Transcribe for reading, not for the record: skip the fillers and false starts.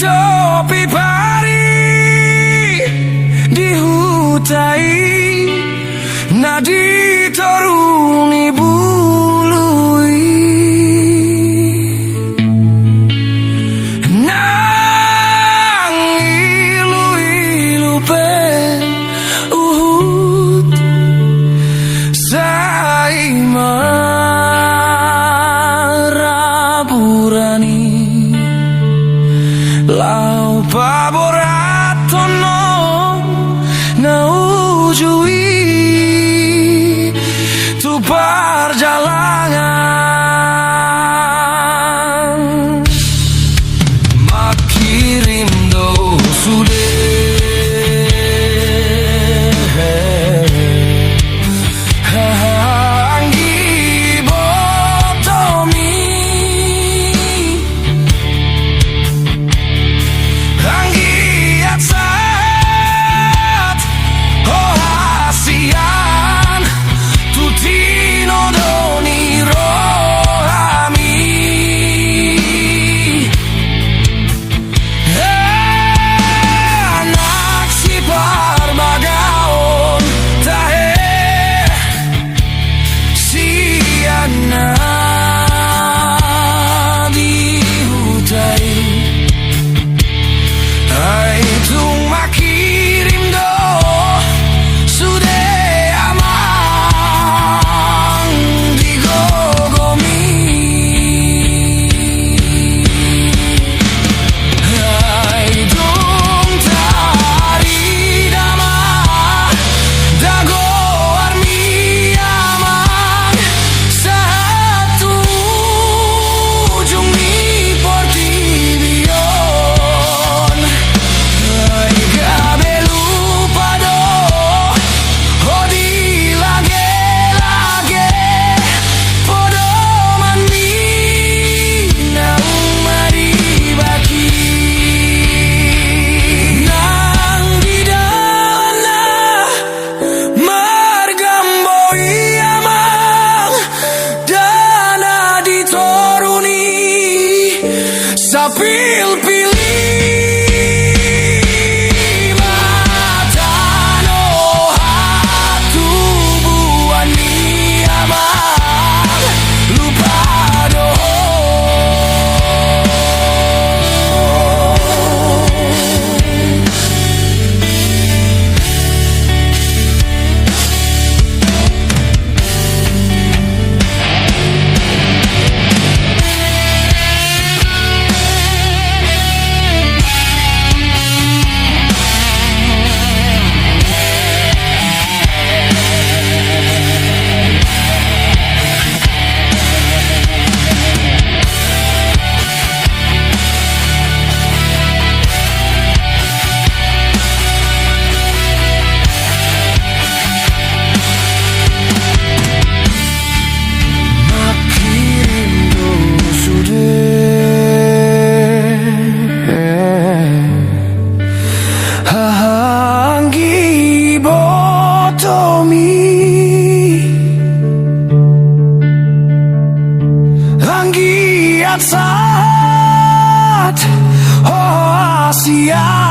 topi pari dihutai nadi torungi bului nang ilu pe uhut sai maraburani lau paboratono na ujui tu perjalanan makirim do sude anggi botomi anggi atsat oh asian tutino doni rohami anak si parbagaon tahe siana dihutai ai tung makirim do sude amang digogomi ai tung tari dama dago armi amang satu ujung ni portibion ai kabelu pado odi lage podo mani nang maribaki nang didana margamboi amang dana ditoruni sapil pilih matano hatu buani amang lupa doh anggi botomi anggi atsat oh asian